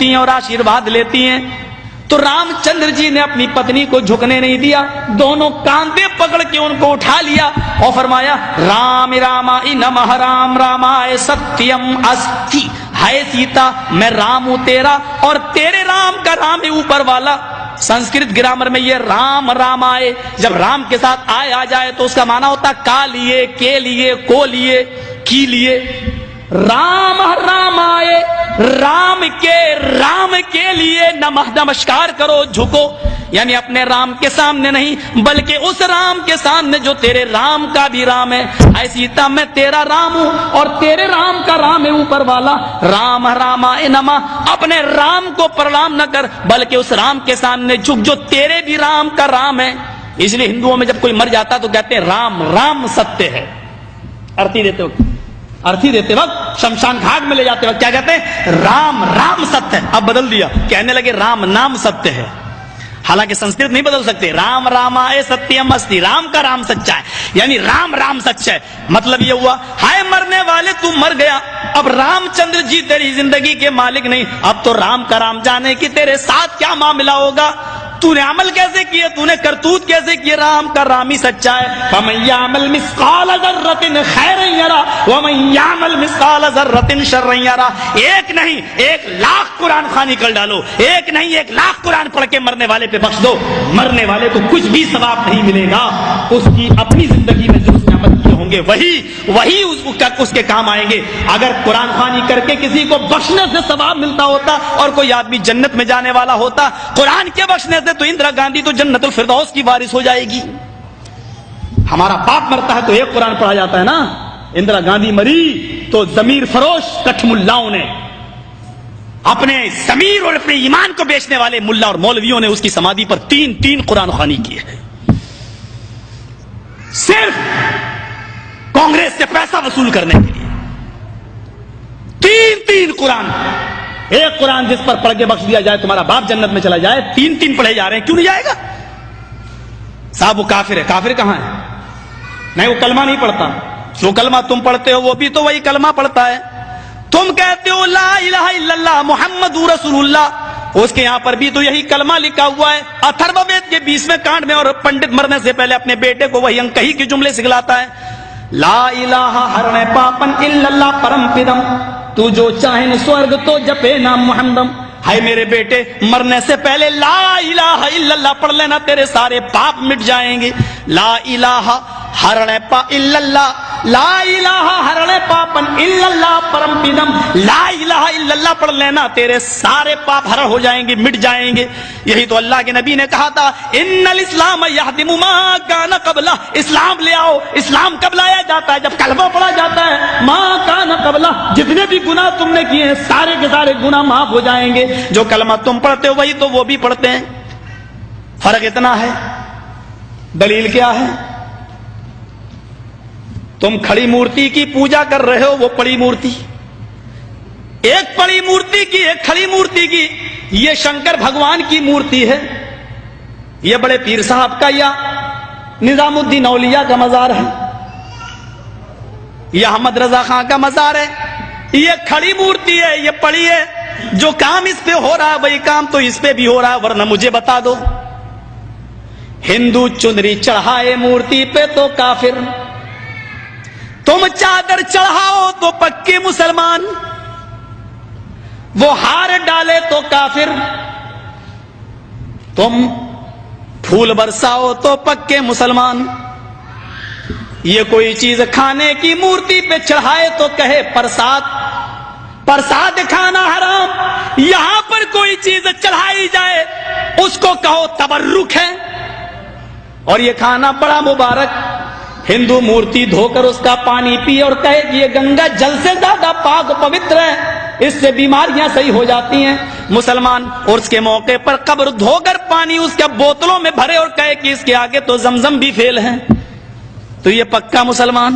झुकती हैं और आशीर्वाद लेती हैं। तो रामचंद्र जी ने अपनी पत्नी को झुकने नहीं दिया, दोनों कांधे पकड़ के उनको उठा लिया और फरमाया राम रामाय नमः, राम रामाय सत्यम अस्ति। हाय सीता, मैं राम हूं तेरा और तेरे राम का राम है ऊपर वाला। संस्कृत ग्रामर में ये राम रामाय जब राम के साथ आय आ जाए तो उसका माना होता का लिए, के लिए, को लिए, की लिए। राम रामाय, राम के लिए नमः, नमस्कार करो, झुको, यानी अपने राम के सामने नहीं बल्कि उस राम के सामने जो तेरे राम का भी राम है। ऐ सीता, मैं तेरा राम हूं और तेरे राम का राम है ऊपर वाला। राम रामाय नमः, अपने राम को प्रणाम न कर बल्कि उस राम के सामने झुक जो तेरे भी राम का राम है। इसलिए हिंदुओं में जब कोई मर जाता तो कहते हैं राम राम सत्य है। अर्थी देते वक्त शमशान घाट में ले जाते वक्त क्या कहते हैं? राम राम सत्य है। अब बदल दिया, कहने लगे राम नाम सत्य है। हालांकि संस्कृत नहीं बदल सकते। राम रामाय सत्यम अस्ति, राम का राम सच्चा है, यानी राम राम सच्चा है। मतलब ये हुआ हाय मरने वाले तू मर गया, अब रामचंद्र जी तेरी जिंदगी के मालिक नहीं, अब तो राम का राम जाने की तेरे साथ क्या मामला होगा, तूने अमल कैसे किए, तूने करतूत कैसे किए, राम का राम ही सच्चा है। फमन यामल मिस्काल ज़र्रतिन खैरन यरा वमन यामल मिस्काल ज़र्रतिन शर्रन यरा। एक नहीं 1,00,000 कुरान खानी कर डालो, एक नहीं 1,00,000 कुरान पढ़ के मरने वाले पे बख्श दो, मरने वाले को कुछ भी सवाब नहीं मिलेगा। उसकी अपनी जिंदगी में जो उसने अमल किए होंगे वही उसके काम आएंगे। अगर कुरान खानी करके किसी को बख्शने से सवाब मिलता होता और कोई आदमी जन्नत में जाने वाला होता, कुरान के बख्शने से तो इंदिरा गांधी तो जन्नतुल फिरदौस की वारिस हो जाएगी। हमारा बाप मरता है तो एक कुरान पढ़ा जाता है ना। इंदिरा गांधी मरी तो जमीर फरोश कठमुल्लाओं ने, अपने जमीर और अपने ईमान को बेचने वाले मुल्ला और मौलवियों ने उसकी समाधि पर 3 कुरान खानी की है, सिर्फ कांग्रेस से पैसा वसूल करने के लिए। 3 कुरान, एक कुरान जिस पर पढ़ के बख्श दिया जाए तुम्हारा बाप जन्नत में चला जाए, 3 पढ़े जा रहे हैं, क्यों नहीं जाएगा? साहब वो काफिर है। काफिर कहां है? नहीं, वो कलमा नहीं पढ़ता। जो कलमा तुम पढ़ते हो वो भी तो वही कलमा पढ़ता है। तुम कहते हो ला इलाहा इल्लल्लाह मुहम्मदुर रसूलुल्लाह, उसके यहां पर भी तो यही कलमा लिखा हुआ है। अथर्ववेद के 20वें कांड में, और पंडित मरने से पहले अपने बेटे को वही अंकही के जुमले सिखलाता है। ला इलाहा हरणे पापन इल्लल्लाह परम पिदम, तू जो चाहे स्वर्ग तो जपे नाम मुहम्मदम। हाय मेरे बेटे, मरने से पहले ला इलाहा इल्लल्लाह पढ़ लेना, तेरे सारे पाप मिट जाएंगे। ला इलाहा हरणे पा इल्लल्लाह, ला इलाहा हरणे पापन इल्लल्लाह परम पिदम, ला इलाहा इल्लल्लाह पढ़ लेना, तेरे सारे पाप हरण हो जाएंगे, मिट जाएंगे। यही तो अल्लाह के नबी ने कहा था, इन्नल इस्लाम यहदिमु मा कान क़ब्ला, इस्लाम ले आओ। इस्लाम कब लाया जाता है? जब कलमा पढ़ा जाता है। मा कान क़ब्ला, जितने भी गुनाह तुमने किए हैं सारे के सारे गुनाह माफ हो जाएंगे। जो कलमा तुम पढ़ते हो वही तो वो भी पढ़ते हैं, फर्क इतना है। दलील क्या है? तुम खड़ी मूर्ति की पूजा कर रहे हो, वो पड़ी मूर्ति, एक पड़ी मूर्ति की एक खड़ी मूर्ति की। ये शंकर भगवान की मूर्ति है, ये बड़े पीर साहब का या निजामुद्दीन औलिया का मजार है, यह अहमद रजा खां का मजार है। ये खड़ी मूर्ति है, ये पड़ी है। जो काम इस पे हो रहा है वही काम तो इस पे भी हो रहा है, वरना मुझे बता दो। हिंदू चुनरी चढ़ाए मूर्ति पे तो काफिर, तुम चादर चढ़ाओ तो पक्के मुसलमान, वो हार डाले तो काफिर, तुम फूल बरसाओ तो पक्के मुसलमान। ये कोई चीज खाने की मूर्ति पे चढ़ाए तो कहे प्रसाद, प्रसाद खाना हराम। यहां पर कोई चीज चढ़ाई जाए उसको कहो तबर्रुक है, और ये खाना बड़ा मुबारक। हिंदू मूर्ति धोकर उसका पानी पिए और कहे कि ये गंगा जल से ज्यादा पाक पवित्र है, इससे बीमारियां सही हो जाती हैं। मुसलमान और उसके मौके पर कब्र धोकर पानी उसके बोतलों में भरे और कहे कि इसके आगे तो जमजम भी फेल है, तो ये पक्का मुसलमान।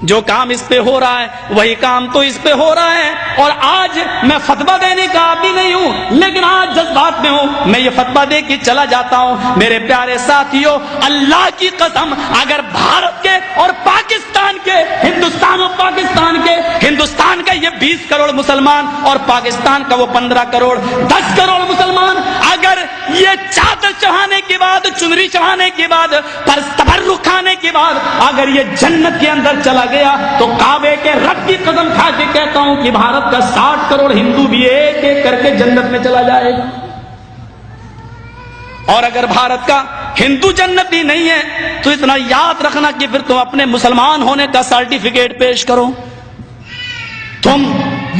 جو کام اس پہ ہو رہا ہے وہی کام تو اس پہ ہو رہا ہے. اور آج میں فتویٰ دینے کا آدمی نہیں ہوں، لیکن آج جذبات میں ہوں، میں یہ فتویٰ دے کے چلا جاتا ہوں. میرے پیارے ساتھیوں، اللہ کی قسم، اگر بھارت کے اور پاکستان کے، ہندوستان اور پاکستان کے، ہندوستان کا یہ 20 کروڑ مسلمان اور پاکستان کا وہ 15 کروڑ 10 کروڑ مسلمان، اگر یہ چادر چڑھانے کے بعد، چنری چڑھانے کے بعد، تبرک کھانے کے بعد اگر یہ جنت کے اندر چلا گیا تو کعبے کے رب کی قسم کھا کے کہتا ہوں کہ بھارت کا 60 کروڑ ہندو بھی ایک ایک کر کے جنت میں چلا جائے گا. اور اگر بھارت کا ہندو جنتی نہیں ہے تو اتنا یاد رکھنا کہ پھر تم اپنے مسلمان ہونے کا سرٹیفکیٹ پیش کرو. تم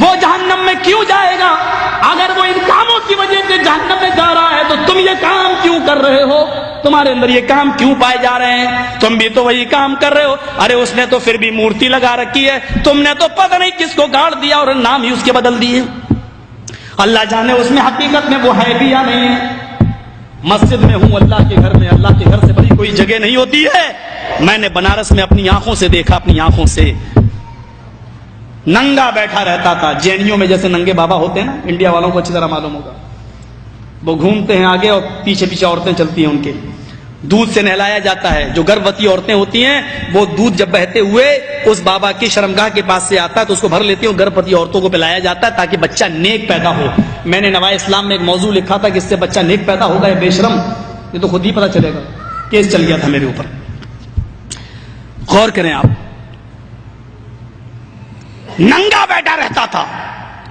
وہ جہنم میں کیوں جائے گا؟ اگر وہ ان کاموں کی وجہ سے جہنم میں جا رہا ہے تو تم یہ کام کیوں کر رہے ہو؟ تمہارے اندر یہ کام کیوں پائے جا رہے ہیں؟ تم بھی تو وہی کام کر رہے ہو. ارے اس نے تو پھر بھی مورتی لگا رکھی ہے، تم نے تو پتہ نہیں کس کو گاڑ دیا اور نام ہی اس کے بدل دیے. اللہ جانے اس میں حقیقت میں وہ ہے بھی یا نہیں ہے. مسجد میں ہوں، اللہ کے گھر میں، اللہ کے گھر سے بڑی کوئی جگہ نہیں ہوتی ہے. میں نے بنارس میں اپنی آنکھوں سے دیکھا، اپنی آنکھوں سے ننگا بیٹھا رہتا تھا. جینیوں میں جیسے ننگے بابا ہوتے ہیں نا، انڈیا والوں کو اچھی طرح معلوم ہوگا، وہ گھومتے ہیں آگے اور پیچھے پیچھے عورتیں چلتی ہیں، ان کے دودھ سے نہلایا جاتا ہے. جو گربوتی عورتیں ہوتی ہیں وہ دودھ جب بہتے ہوئے اس بابا کی شرمگاہ کے پاس سے آتا ہے تو اس کو بھر لیتی ہیں. گربوتی عورتوں کو پلایا جاتا ہے تاکہ بچہ نیک پیدا ہو. میں نے نوائے اسلام میں ایک موضوع لکھا تھا کہ اس سے بچہ نیک پیدا ہوگا. ہے بے شرم، یہ تو خود ہی پتا چلے گا. کیس چل گیا تھا میرے اوپر. غور کریں آپ، ننگا بیٹھا رہتا تھا،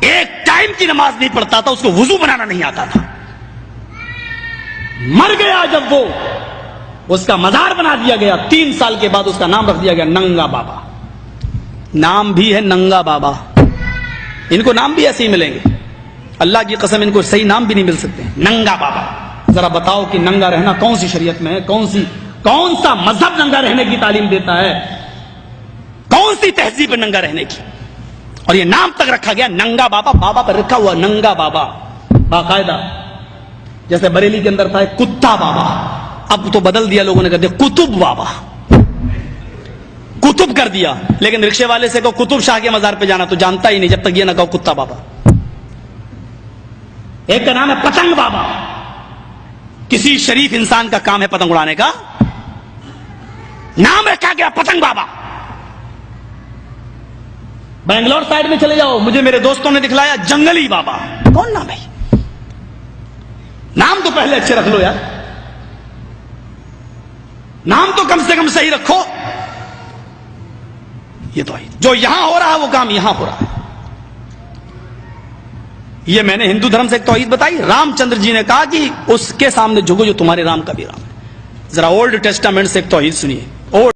ایک ٹائم کی نماز نہیں پڑھتا تھا، اس کو وضو بنانا نہیں آتا تھا. مر گیا جب وہ، اس کا مزار بنا دیا گیا. 3 سال کے بعد اس کا نام رکھ دیا گیا ننگا بابا. نام بھی ہے ننگا بابا. ان کو نام بھی ایسے ہی ملیں گے، اللہ کی قسم ان کو صحیح نام بھی نہیں مل سکتے. ننگا بابا. ذرا بتاؤ کہ ننگا رہنا کون سی شریعت میں ہے؟ کون سا مذہب ننگا رہنے کی تعلیم دیتا ہے؟ کون سی تہذیب ننگا رہنے کی؟ اور یہ نام تک رکھا گیا ننگا بابا. بابا پر رکھا ہوا ننگا بابا باقاعدہ. جیسے بریلی کے اندر تھا ایک کتا بابا، اب تو بدل دیا لوگوں نے، کہتے کتب بابا، کتب کر دیا. لیکن رکشے والے سے کہو کتب شاہ کے مزار پہ جانا تو جانتا ہی نہیں جب تک یہ نہ کہو کتا بابا. ایک کا نام ہے پتنگ بابا. کسی شریف انسان کا کام ہے پتنگ اڑانے کا؟ نام رکھا گیا پتنگ بابا. بنگلور سائڈ میں چلے جاؤ، مجھے میرے دوستوں نے دکھلایا جنگلی بابا. کون نام ہے؟ نام تو پہلے اچھے رکھ لو یار، نام تو کم سے کم صحیح رکھو. یہ تو جو یہاں ہو رہا ہے وہ کام یہاں ہو رہا ہے. یہ میں نے ہندو دھرم سے ایک توحید بتائی. رام چندر جی نے کہا کہ اس کے سامنے جھکو جو تمہارے رام کا بھی رام ہے. ذرا اولڈ ٹیسٹامنٹ سے ایک توحید سنیے.